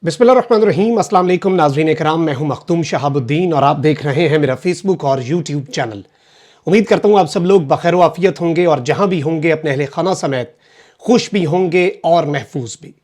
बिस्मिल्लाहिर्रहमानिर्रहीम। अस्सलाम वालेकुम नाज़रीन कराम, मैं हूं मखदूम शहाबुद्दीन और आप देख रहे हैं मेरा फेसबुक और यूट्यूब चैनल। उम्मीद करता हूं आप सब लोग बखैर आफियत होंगे और जहां भी होंगे अपने अहले खाना समेत खुश भी होंगे और महफूज भी।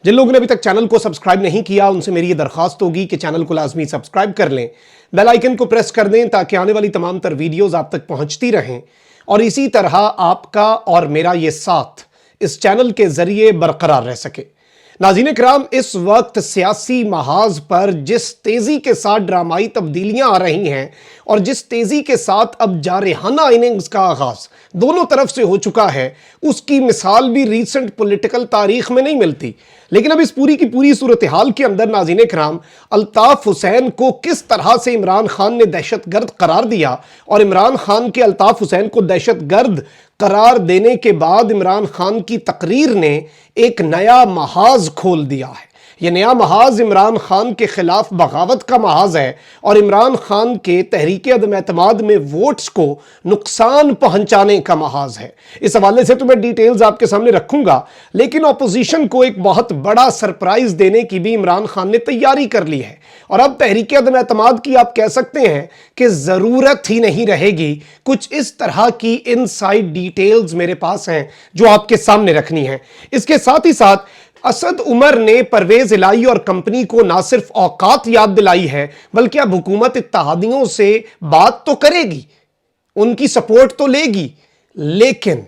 जिन लोगों ने अभी तक चैनल को सब्सक्राइब नहीं किया उनसे मेरी ये दरख्वास्त होगी कि चैनल को लाजमी सब्सक्राइब कर लें, बेल आइकन को प्रेस कर दें ताकि आने वाली तमाम तर वीडियोज़ आप तक पहुंचती रहें और इसी तरह आपका और मेरा ये साथ इस चैनल के जरिए बरकरार रह सके। नाज़रीन कराम, इस वक्त सियासी महाज पर जिस तेजी के साथ ड्रामाई तब्दीलियां आ रही हैं और जिस तेजी के साथ अब जारहाना इनिंग्स का आगाज दोनों तरफ से हो चुका है, उसकी मिसाल भी रीसेंट पॉलिटिकल तारीख में नहीं मिलती। लेकिन अब इस पूरी की पूरी सूरत हाल के अंदर नाज़रीन कराम, अल्ताफ हुसैन को किस तरह से इमरान खान ने दहशतगर्द करार दिया और इमरान खान के अल्ताफ हुसैन को दहशतगर्द करार देने के बाद इमरान खान की तकरीर ने एक नया महाज खोल दिया है। यह नया महाज इमरान खान के खिलाफ बगावत का महाज है और इमरान खान के तहरीक अदम एतमाद में वोट्स को नुकसान पहुंचाने का महाज है। इस हवाले से तो मैं डिटेल्स आपके सामने रखूंगा, लेकिन ऑपोजिशन को एक बहुत बड़ा सरप्राइज देने की भी इमरान खान ने तैयारी कर ली है और अब तहरीक अदम एतमाद की आप कह सकते हैं कि जरूरत ही नहीं रहेगी। कुछ इस तरह की इनसाइड डिटेल्स मेरे पास हैं जो आपके सामने रखनी है। इसके साथ ही साथ असद उमर ने परवेज इलाही और कंपनी को ना सिर्फ औकात याद दिलाई है बल्कि अब हुकूमत इत्तेहादियों से बात तो करेगी, उनकी सपोर्ट तो लेगी, लेकिन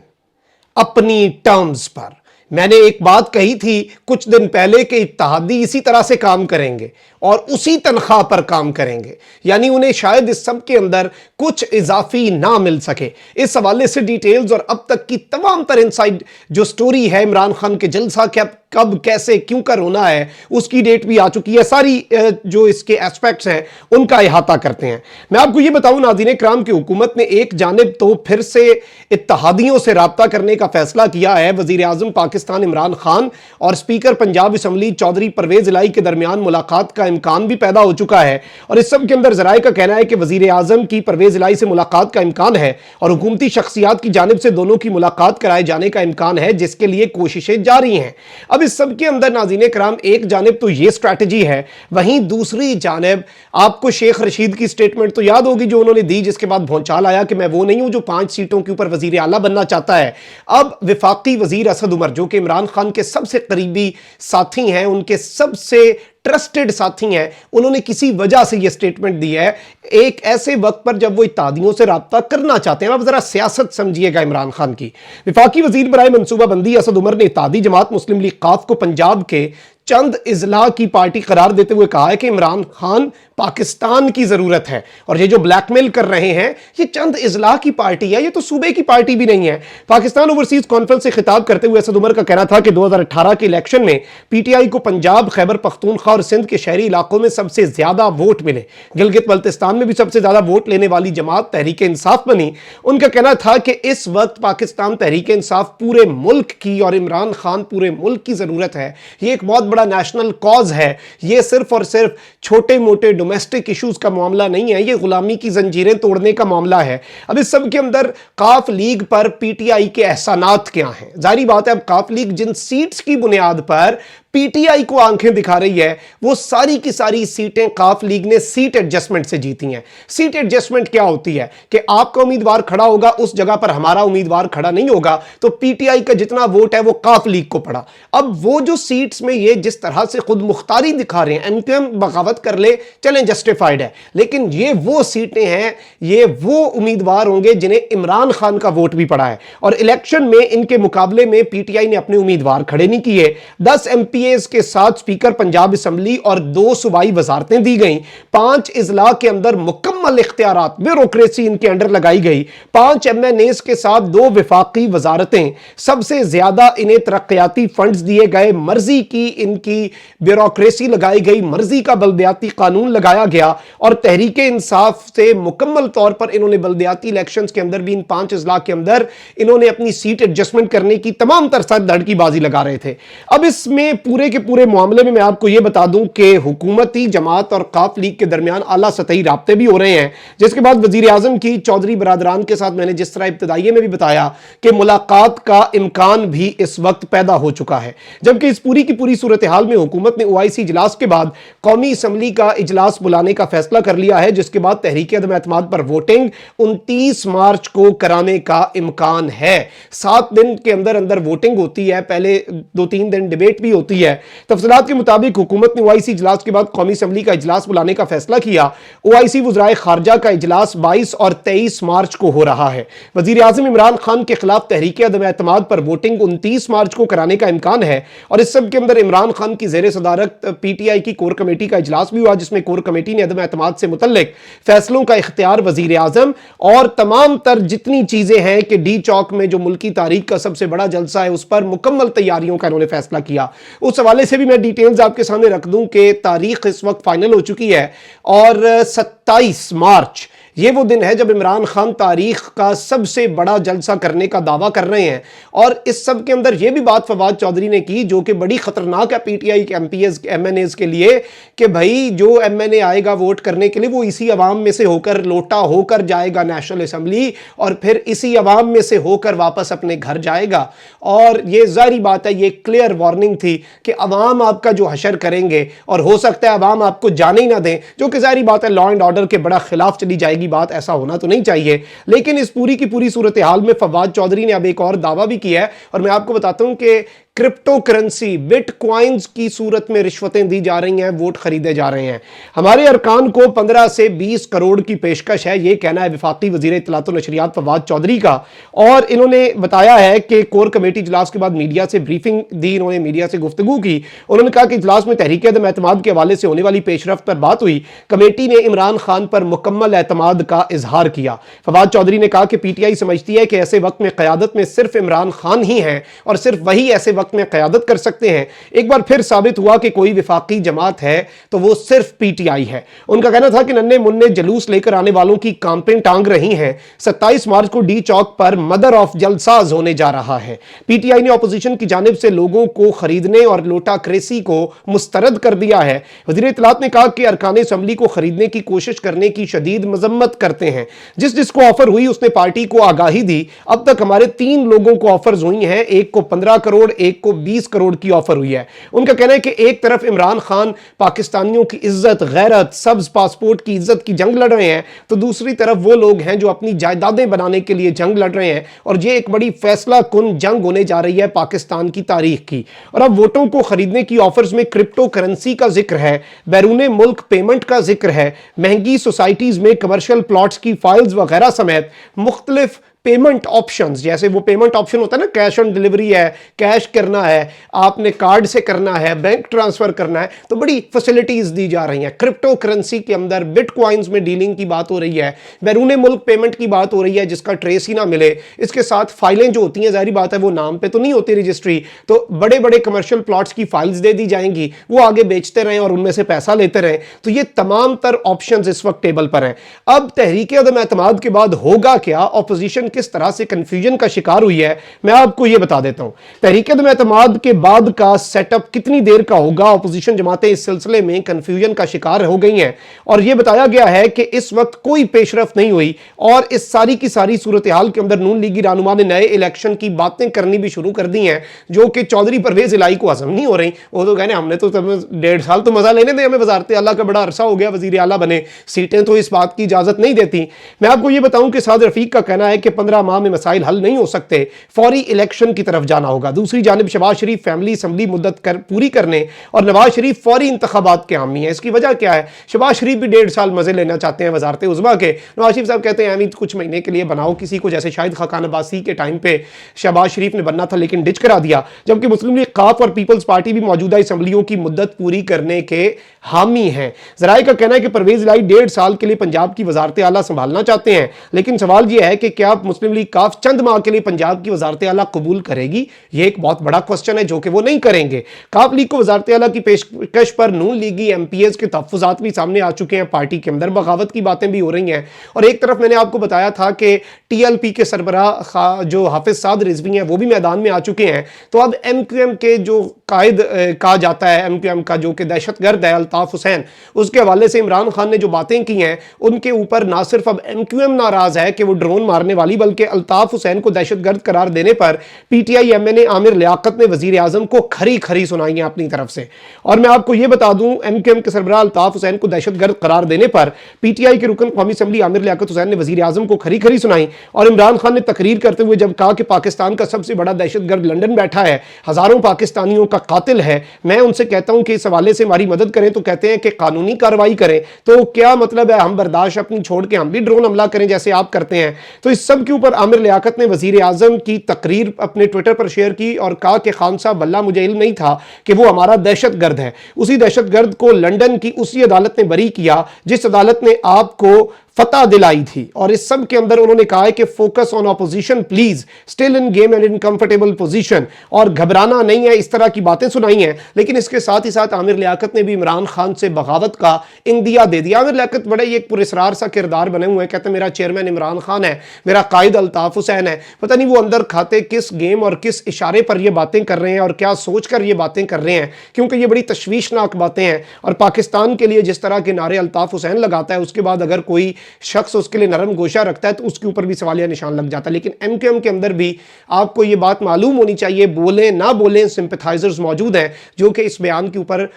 अपनी टर्म्स पर। मैंने एक बात कही थी कुछ दिन पहले कि इत्तेहादी इसी तरह से काम करेंगे और उसी तनख्वाह पर काम करेंगे, यानी उन्हें शायद इस सब के अंदर कुछ इजाफी ना मिल सके। इस हवाले से डिटेल्स और अब तक की तमाम तर इनसाइड जो स्टोरी है इमरान खान के जलसा के कब कैसे क्यों कर होना है उसकी डेट भी आ चुकी है। सारी जो इसके एस्पेक्ट्स हैं उनका इहाता करते हैं। मैं आपको ये बताऊं नाज़रीन कराम की हुकूमत ने एक जानिब तो फिर से इत्तेहादियों से राब्ता करने का फैसला किया है। वजीर आजम पाकिस्तान इमरान खान और स्पीकर पंजाब असम्बली चौधरी परवेज इलाही के दरमियान मुलाकात का इम्कान भी पैदा हो चुका है और इस सब के अंदर जराए का कहना है कि वजीर आजम की परवेज इलाही से मुलाकात का इम्कान है और हुकूमती शख्सियात की जानिब से दोनों की मुलाकात कराए जाने का इम्कान है, जिसके लिए कोशिशें जारी हैं। अब इस सब के अंदर नाज़रीन कराम एक जानिब तो ये स्ट्रैटेजी है, वहीं दूसरी जानिब आपको शेख रशीद की स्टेटमेंट तो याद होगी जो उन्होंने दी, जिसके बाद भौचाल आया कि मैं वो नहीं हूं जो 5 सीटों के ऊपर वजीर आला बनना चाहता है। अब विफाकी वजीर असद उमर जो कि इमरान खान के सबसे करीबी साथी हैं, उनके सबसे ट्रस्टेड साथी हैं, उन्होंने किसी वजह से यह स्टेटमेंट दी है एक ऐसे वक्त पर जब वो इत्तेहादियों से राब्ता करना चाहते हैं। अब जरा सियासत समझिएगा इमरान खान की। विफाकी वजीर बराए मनसूबाबंदी असद उमर ने इत्तेहादी जमात मुस्लिम लीग काफ को पंजाब के चंद इजला की पार्टी करार देते हुए कहा है कि इमरान खान पाकिस्तान की जरूरत है और ये जो ब्लैकमेल कर रहे हैं ये चंद इजला की पार्टी है, ये तो सूबे की पार्टी भी नहीं है। पाकिस्तान ओवरसीज कॉन्फ्रेंस से खिताब करते हुए असद उमर का कहना था कि 2018 के इलेक्शन में पीटीआई को पंजाब, खैबर पख्तूनख्वा और सिंध के शहरी इलाकों में सबसे ज्यादा वोट मिले। गिलगित बल्तिस्तान में भी सबसे ज्यादा वोट लेने वाली जमात तहरीक इंसाफ बनी। उनका कहना था कि इस वक्त पाकिस्तान तहरीक इंसाफ पूरे मुल्क की और इमरान खान पूरे मुल्क की जरूरत है। ये एक बहुत बड़ा नेशनल कॉज है, ये सिर्फ और सिर्फ छोटे मोटे डोमेस्टिक इश्यूज का मामला नहीं है, ये गुलामी की जंजीरें तोड़ने का मामला है। अब इस सब के अंदर काफ लीग पर पीटीआई के एहसानात क्या हैं? जाहिर बात है अब काफ लीग जिन सीट्स की बुनियाद पर पीटीआई को आंखें दिखा रही है वो सारी की सारी सीटें काफ लीग ने सीट एडजस्टमेंट से जीती हैं। सीट एडजस्टमेंट क्या होती है कि आपका उम्मीदवार खड़ा होगा उस जगह पर हमारा उम्मीदवार खड़ा नहीं होगा, तो पीटीआई का जितना वोट है वो काफ लीग को पड़ा। अब वो जो सीट्स में ये जिस तरह से खुद मुख्तारी दिखा रहे हैं, एमक्यूएम बगावत कर ले चलें जस्टिफाइड है, लेकिन ये वो सीटें हैं, ये वो उम्मीदवार होंगे जिन्हें इमरान खान का वोट भी पड़ा है और इलेक्शन में इनके मुकाबले में पीटीआई ने अपने उम्मीदवार खड़े नहीं किए। 10 एमपी के साथ स्पीकर पंजाब असम्बली और 2 सूबाई वजारतें दी गई। 5 इजला के अंदर मुकम्मल इख्तियारात ब्यूरोक्रेसी इनके अंडर लगाई गई। 5 एमएनएस के साथ 2 विफाकी वजारतें, सबसे ज्यादा इन्हें तरक्याती फंड्स दिए गए, मर्जी की इनकी ब्यूरोक्रेसी लगाई गई, मर्जी का बलदियाती कानून लगाया गया और तहरीक इंसाफ से मुकम्मल तौर पर इन्होंने बलदियाती इलेक्शंस के अंदर भी इन 5 इजला के अंदर इन्होंने अपनी सीट एडजस्टमेंट करने की तमाम तरह धड़ की बाजी लगा रहे थे। अब इसमें पूरे के पूरे मामले में मैं आपको यह बता दूं कि हुकूमती जमात और काफ लीग के दरमियान आला सतही राब्ते भी हो रहे हैं, जिसके बाद वजीर आजम की चौधरी बरादरान के साथ मैंने जिस तरह इब्तदाइये में भी बताया कि मुलाकात का इम्कान भी इस वक्त पैदा हो चुका है। जबकि इस पूरी की पूरी सूरत हाल में हुकूमत ने OIC इजलास के बाद कौमी असम्बली का इजलास बुलाने का फैसला कर लिया है, जिसके बाद तहरीक अदम एतमाद पर वोटिंग 29 मार्च को कराने का इम्कान है। 7 दिन के अंदर अंदर वोटिंग होती है, पहले 2-3 दिन डिबेट भी होती है। तफसीलात के मुताबिक हुकूमत ने OIC इजलास के बाद कौमी असम्बली का इजलास बुलाने का फैसला किया। OIC वज़राए खारजा का इजलास 22 और 23 मार्च को हो रहा है। वजीर आज़म इमरान खान के खिलाफ तहरीक अदम एतमाद पर वोटिंग 29 मार्च को कराने का इम्कान है। और इस सब के अंदर इमरान खान की ज़ेर सदारत PTI की कोर कमेटी का इजलास भी हुआ, जिसमें कोर कमेटी ने अदम एतमाद से मुतल्लिक फैसलों का इख्तियार वजीर आज़म और तमाम तर जितनी चीजें हैं कि डी चौक में जो मुल्की तारीख का सबसे बड़ा जलसा है उस पर मुकम्मल तैयारियों का इन्होंने फैसला किया। उस हवाले से भी मैं डिटेल्स आपके सामने रख दूं कि तारीख इस वक्त फाइनल हो चुकी है और 27 मार्च ये वो दिन है जब इमरान खान तारीख का सबसे बड़ा जलसा करने का दावा कर रहे हैं। और इस सब के अंदर यह भी बात फवाद चौधरी ने की जो कि बड़ी खतरनाक है PTI के MPs MNAs के लिए कि भाई जो MNA आएगा वोट करने के लिए वो इसी अवाम में से होकर लोटा होकर जाएगा नेशनल असम्बली और फिर इसी अवाम में से होकर वापस अपने घर जाएगा। और ये जाहिर बात है, ये क्लियर वार्निंग थी कि अवाम आपका जो हशर करेंगे और हो सकता है अवाम आपको जाने ही ना दें, जो कि जाहिर बात है लॉ एंड ऑर्डर के बड़ा खिलाफ चली जाएगी बात, ऐसा होना तो नहीं चाहिए। लेकिन इस पूरी की पूरी सूरत हाल में फवाद चौधरी ने अब एक और दावा भी किया है और मैं आपको बताता हूं कि क्रिप्टो करेंसी बिटकॉइंस की सूरत में रिश्वतें दी जा रही हैं, वोट खरीदे जा रहे हैं। हमारे अरकान को 15 से 20 करोड़ की पेशकश है, यह कहना है वफाकी वजीर इत्तलात व नशरियात फवाद चौधरी का। और इन्होंने बताया है कि कोर कमेटी इजलास के बाद मीडिया से ब्रीफिंग दी, इन्होंने मीडिया से गुफ्तगू की। उन्होंने कहा कि इजलास में तहरीक अदम एतमाद के हवाले से होने वाली पेशरफ्त पर बात हुई। कमेटी ने इमरान खान पर मुकम्मल एतमाद का इजहार किया। फवाद चौधरी ने कहा कि PTI समझती है कि ऐसे वक्त में क़यादत में सिर्फ इमरान खान ही हैं और सिर्फ वही ऐसे वक्त में क़यादत कर सकते हैं। एक बार फिर साबित हुआ कि कोई विफाकी जमात है तो वो सिर्फ PTI है। उनका कहना था कि नन्हे मुन्ने जुलूस लेकर आने वालों की कांपें टांग रही हैं। 27 मार्च को डी चौक पर मदर ऑफ जलसाज होने जा रहा है। PTI ने अपोजिशन की जानिब से लोगों को खरीदने और लोटा क्रेसी को मुस्तरद कर दिया है। वज़ीर इत्तलात ने कहा कि अरकान असम्बली को खरीदने की कोशिश करने की शदीद मजम्मत करते हैं। जिस जिसको ऑफर हुई उसने पार्टी को आगाही दी। अब तक हमारे 3 लोगों को ऑफर्स हुई हैं, एक को 15 करोड़, एक को 20 करोड़ की ऑफर हुई है। उनका कहना है कि एक तरफ इमरान खान पाकिस्तानियों की इज्जत, गैरत, सब्ज पासपोर्ट की इज्जत की जंग लड़ रहे हैं, तो दूसरी तरफ वो लोग हैं जो अपनी जायदादें बनाने के लिए जंग लड़ रहे हैं। और ये एक बड़ी फैसला कुन जंग होने जा रही है पाकिस्तान की तारीख की। और अब वोटों को खरीदने की ऑफर्स में क्रिप्टो करेंसी का जिक्र है, बैरून मुल्क पेमेंट का जिक्र है, महंगी सोसाइटीज में कमर्शियल प्लॉट्स की फाइल्स वगैरह समेत मुख्तलिफ पेमेंट ऑप्शंस, जैसे वो पेमेंट ऑप्शन होता है ना, कैश ऑन डिलीवरी है, कैश करना है, आपने कार्ड से करना है, बैंक ट्रांसफर करना है, तो बड़ी फैसिलिटीज दी जा रही हैं। क्रिप्टो करेंसी के अंदर बिटकॉइंस में डीलिंग की बात हो रही है, बैरून मुल्क पेमेंट की बात हो रही है जिसका ट्रेस ही ना मिले। इसके साथ फाइलें जो होती हैं, जाहिर बात है वो नाम पे तो नहीं होती रजिस्ट्री, तो बड़े बड़े कमर्शियल प्लॉट्स की फाइल्स दे दी जाएंगी, वो आगे बेचते रहें और उनमें से पैसा लेते रहें। तो ये तमाम तर ऑप्शंस इस वक्त टेबल पर हैं। अब तहरीक अदम एतमाद के बाद होगा क्या, ऑपोजिशन किस तरह से कंफ्यूजन का शिकार हुई है, मैं आपको यह बता देता हूं। तहरीक अदम एतमाद के बाद का सेटअप कितनी देर का होगा, ऑपोजिशन जमातें इस सिलसिले में कंफ्यूजन का शिकार हो गई हैं। और यह बताया गया है कि इस वक्त कोई पेशरफ नहीं हुई और इस सारी की सारी सूरत हाल के अंदर नून लीगी रहनुमा ने नए इलेक्शन की बातें करनी भी शुरू कर दी हैं, जो कि चौधरी परवेज इलाही को हजम नहीं हो रही। वो तो कहने हमने तो 1.5 साल तो मजा लेने दे, हमें वजारत आला का बड़ा अरसा हो गया, वजीर आला बने, सीटें तो इस बात की इजाजत नहीं देती। मैं आपको यह बताऊं कि साद रफीक का कहना है कि 15 माह में मसाइल हल नहीं हो सकते, फौरी इलेक्शन की तरफ जाना होगा। दूसरी जानिब शहबाज शरीफ फैमिली असम्बली मुद्दत पूरी करने और नवाज शरीफ फौरी इंतखाबात के हामी है। इसकी वजह क्या है, शहबाज शरीफ भी 1.5 साल मजे लेना चाहते हैं वजारत उज़्मा के। नवाज शरीफ साहब कहते हैं अमीद कुछ महीने के लिए बनाओ किसी को, जैसे शाहिद खाकान अब्बासी के टाइम पे शहबाज शरीफ ने बनना था लेकिन डिच करा दिया। जबकि मुस्लिम लीग काफ और पीपल्स पार्टी भी मौजूदा असम्बलियों की मुद्दत पूरी करने के हामी हैं। जराए का कहना है कि परवेज इलाही 1.5 साल के लिए पंजाब की वजारत आला संभालना चाहते हैं, लेकिन सवाल यह है कि क्या मुस्लिम लीग काफ चंद माह के लिए पंजाब की वजारत आला कबूल करेगी। यह एक बहुत बड़ा क्वेश्चन है जो कि वो नहीं करेंगे। काफ लीग को वजारत आला की पेशकश पर नून लीगी MPs के तहफ़्फ़ुज़ात भी सामने आ चुके हैं, पार्टी के अंदर बगावत की बातें भी हो रही हैं। और एक तरफ मैंने आपको बताया था कि TLP के सरबराह जो हाफिज साद रिजवी हैं वो भी मैदान में आ चुके हैं। तो अब MQM के जो कायद कहा जाता है MQM का, जो कि दहशतगर्द है, अल्ताफ हुसैन, उसके हवाले से इमरान खान ने जो बातें की हैं उनके ऊपर ना सिर्फ अब MQM नाराज है कि वो ड्रोन मारने वाली, बल्कि अल्ताफ हुसैन को दहशतगर्द करार देने पर PTI MNA आमिर लियाकत ने वजीर आजम को खरी खरी सुनाई है अपनी तरफ से। और मैं आपको यह बता दूं, MQM के सरबराह अल्ताफ हुसैन को दहशतगर्द करार देने पर PTI के रुकन कौमी असम्बली आमिर लियाकत हुसैन ने वजीर आजम को खरी खरी सुनाई। और इमरान खान ने तकरीर करते हुए जब कहा कि पाकिस्तान का सबसे बड़ा दहशतगर्द लंदन बैठा है, हजारों पाकिस्तानियों का कातिल है, मैं उनसे कहता हूं कि इस हवाले से हमारी मदद करें, तो कहते हैं कि कानूनी कार्रवाई करें। तो क्या मतलब है, हम बर्दाश्त अपनी छोड़ के हम भी ड्रोन हमला करें जैसे आप करते हैं? तो इस सब के ऊपर आमिर लियाकत ने वजीर आजम की तकरीर अपने ट्विटर पर शेयर की और कहा कि खान साहब, वल्लाह मुझे इल्म नहीं था कि वो हमारा दहशतगर्द है। उसी दहशतगर्द को लंदन की उसी अदालत ने बरी किया जिस अदालत ने आपको फतह दिलाई थी। और इस सब के अंदर उन्होंने कहा है कि focus on opposition please, still in game and in comfortable position, और घबराना नहीं है, इस तरह की बातें सुनाई हैं। लेकिन इसके साथ ही साथ आमिर लियाकत ने भी इमरान खान से बगावत का इंदिया दे दिया। आमिर लियाकत बड़े एक पुरस्कार सा किरदार बने हुए हैं, कहते हैं मेरा चेयरमैन इमरान खान है, मेरा कायद अल्ताफ हुसैन है। पता नहीं वो अंदर खाते किस गेम और किस इशारे पर ये बातें कर रहे हैं और क्या सोच कर ये बातें कर रहे हैं, क्योंकि ये बड़ी तशवीशनाक बातें हैं। और पाकिस्तान के लिए जिस तरह के नारे अल्ताफ हुसैन लगाता है, उसके बाद अगर कोई शख्स उसके लिए नरम गोशा रखता है तो उसके ऊपर भी सवालिया निशान लग जाता है। लेकिन MQM के अंदर भी आपको यह बात मालूम होनी चाहिए, बोले ना बोले सिंपैथाइजर्स मौजूद हैं जो कि इस बयान के ऊपर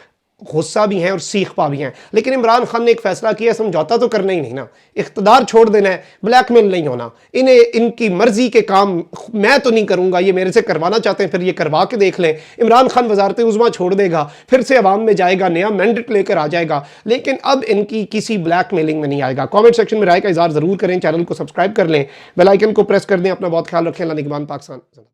गुस्सा भी हैं और सीख पा भी हैं। लेकिन इमरान खान ने एक फैसला किया, समझौता तो करना ही नहीं ना, इख्तदार छोड़ देना है, ब्लैकमेल नहीं होना, इन्हें इनकी मर्जी के काम मैं तो नहीं करूंगा, ये मेरे से करवाना चाहते हैं फिर ये करवा के देख लें। इमरान खान वजारत उज़्मा छोड़ देगा, फिर से अवाम में जाएगा, नया मैंडेट लेकर आ जाएगा, लेकिन अब इनकी किसी ब्लैकमेलिंग में नहीं आएगा। कॉमेंट सेक्शन में राय का इज़हार जरूर करें, चैनल को सब्सक्राइब कर लें, बेल आइकन को प्रेस कर दें। अपना बहुत ख्याल रखें। अल्लाह निगहबान पाकिस्तान।